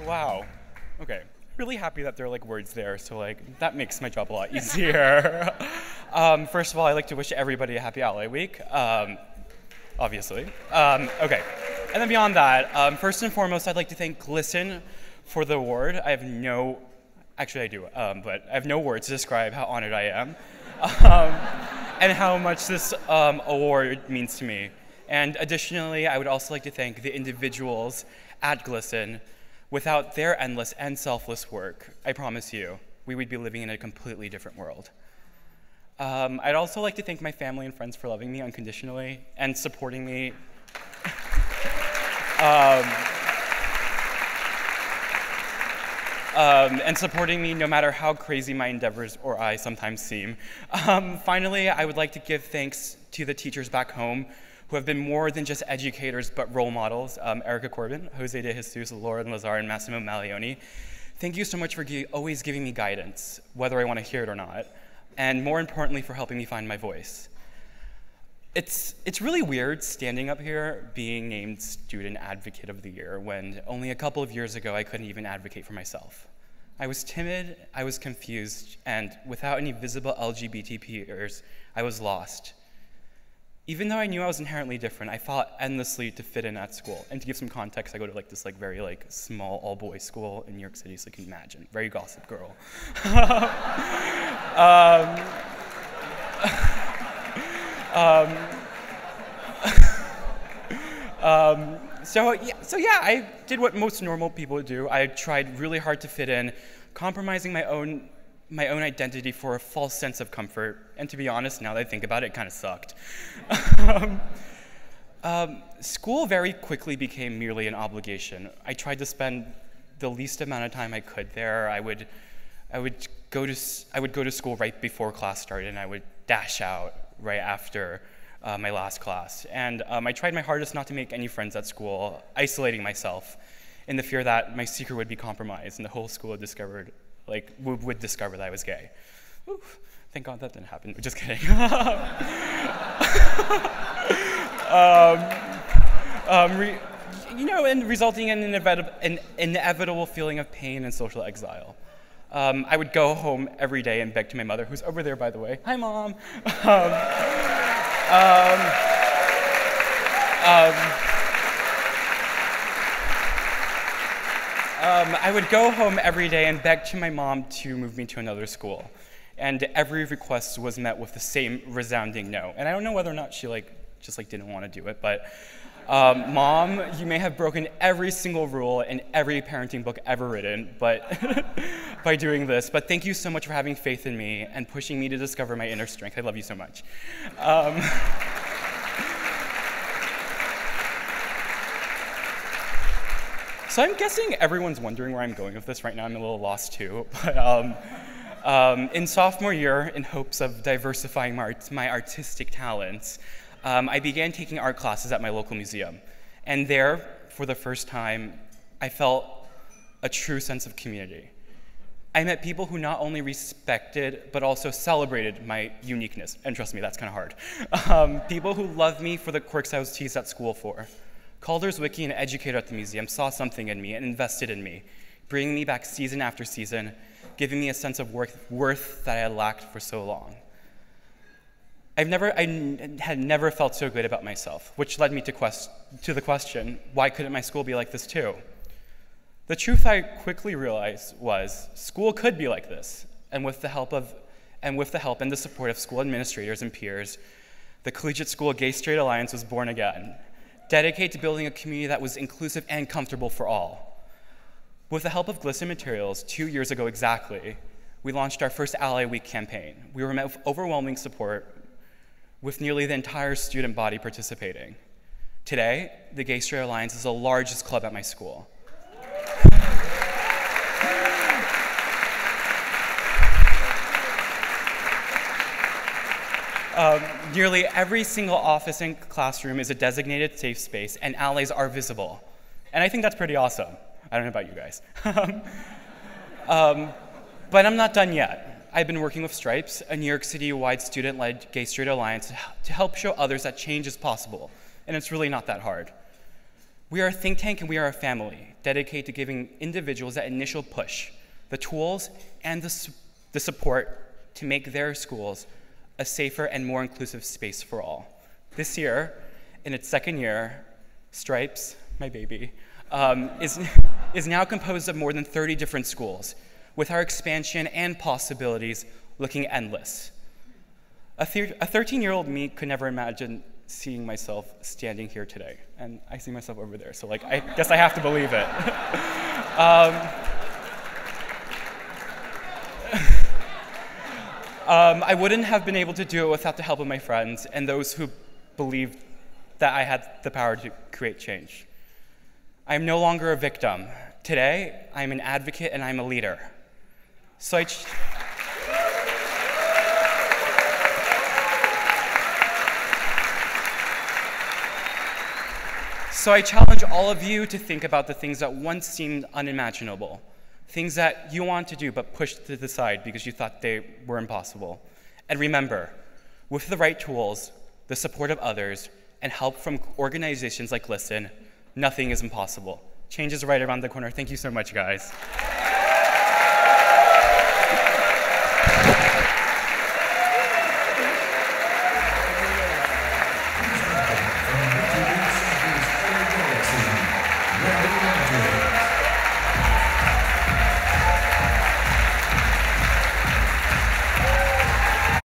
Wow. Okay. Really happy that there are like words there, so like that makes my job a lot easier. First of all, I'd like to wish everybody a happy Ally Week, obviously. Okay. And then beyond that, first and foremost, I'd like to thank GLSEN for the award. I have no, actually I do, but I have no words to describe how honored I am and how much this award means to me. And additionally, I would also like to thank the individuals at GLSEN. Without their endless and selfless work, I promise you, we would be living in a completely different world. I'd also like to thank my family and friends for loving me unconditionally and supporting me. And supporting me no matter how crazy my endeavors or I sometimes seem. Finally, I would like to give thanks to the teachers back home who have been more than just educators but role models. Erica Corbin, Jose de Jesus, Lauren Lazar, and Massimo Malioni. Thank you so much for always giving me guidance, whether I want to hear it or not, and more importantly, for helping me find my voice. It's really weird standing up here being named Student Advocate of the Year when only a couple of years ago I couldn't even advocate for myself. I was timid, I was confused, and without any visible LGBT peers, I was lost. Even though I knew I was inherently different, I fought endlessly to fit in at school. And to give some context, I go to like this very small all-boys school in New York City, so you can imagine. Very Gossip Girl. So yeah, I did what most normal people do. I tried really hard to fit in, compromising my own identity for a false sense of comfort. And to be honest, now that I think about it, it kind of sucked. School very quickly became merely an obligation. I tried to spend the least amount of time I could there. I would go to school right before class started, and I would dash out right after my last class. And I tried my hardest not to make any friends at school, isolating myself in the fear that my secret would be compromised and the whole school would discover that I was gay. Ooh, thank God that didn't happen. Just kidding. And resulting in an inevitable feeling of pain and social exile. I would go home every day and beg to my mother, who's over there, by the way. Hi, Mom. I would go home every day and beg to my mom to move me to another school. And every request was met with the same resounding no. And I don't know whether or not she just didn't want to do it, but Mom, you may have broken every single rule in every parenting book ever written, but by doing this. But thank you so much for having faith in me and pushing me to discover my inner strength. I love you so much. So I'm guessing everyone's wondering where I'm going with this right now. I'm a little lost too. But in sophomore year, in hopes of diversifying my artistic talents, I began taking art classes at my local museum. And there, for the first time, I felt a true sense of community. I met people who not only respected, but also celebrated my uniqueness. And trust me, that's kind of hard. People who loved me for the quirks I was teased at school for. Calder's Wiki, an educator at the museum, saw something in me and invested in me, bringing me back season after season, giving me a sense of worth that I had lacked for so long. I had never felt so good about myself, which led me to the question, why couldn't my school be like this too? The truth I quickly realized was school could be like this, and with the help and the support of school administrators and peers, the Collegiate School Gay Straight Alliance was born again, dedicated to building a community that was inclusive and comfortable for all. With the help of GLSEN materials, 2 years ago exactly, we launched our first Ally Week campaign. We were met with overwhelming support, with nearly the entire student body participating. Today, the Gay Straight Alliance is the largest club at my school. Nearly every single office and classroom is a designated safe space, and allies are visible. And I think that's pretty awesome. I don't know about you guys. But I'm not done yet. I've been working with Stripes, a New York City-wide student-led gay straight alliance, to help show others that change is possible, and it's really not that hard. We are a think tank and we are a family dedicated to giving individuals that initial push, the tools and the support to make their schools a safer and more inclusive space for all. This year, in its second year, Stripes, my baby, is now composed of more than 30 different schools, with our expansion and possibilities looking endless. A 13-year-old me could never imagine seeing myself standing here today, and I see myself over there, so I guess I have to believe it. I wouldn't have been able to do it without the help of my friends and those who believed that I had the power to create change. I am no longer a victim. Today, I'm an advocate and I'm a leader. So I challenge all of you to think about the things that once seemed unimaginable, things that you want to do but pushed to the side because you thought they were impossible. And remember, with the right tools, the support of others, and help from organizations like GLSEN, nothing is impossible. Change is right around the corner. Thank you so much, guys.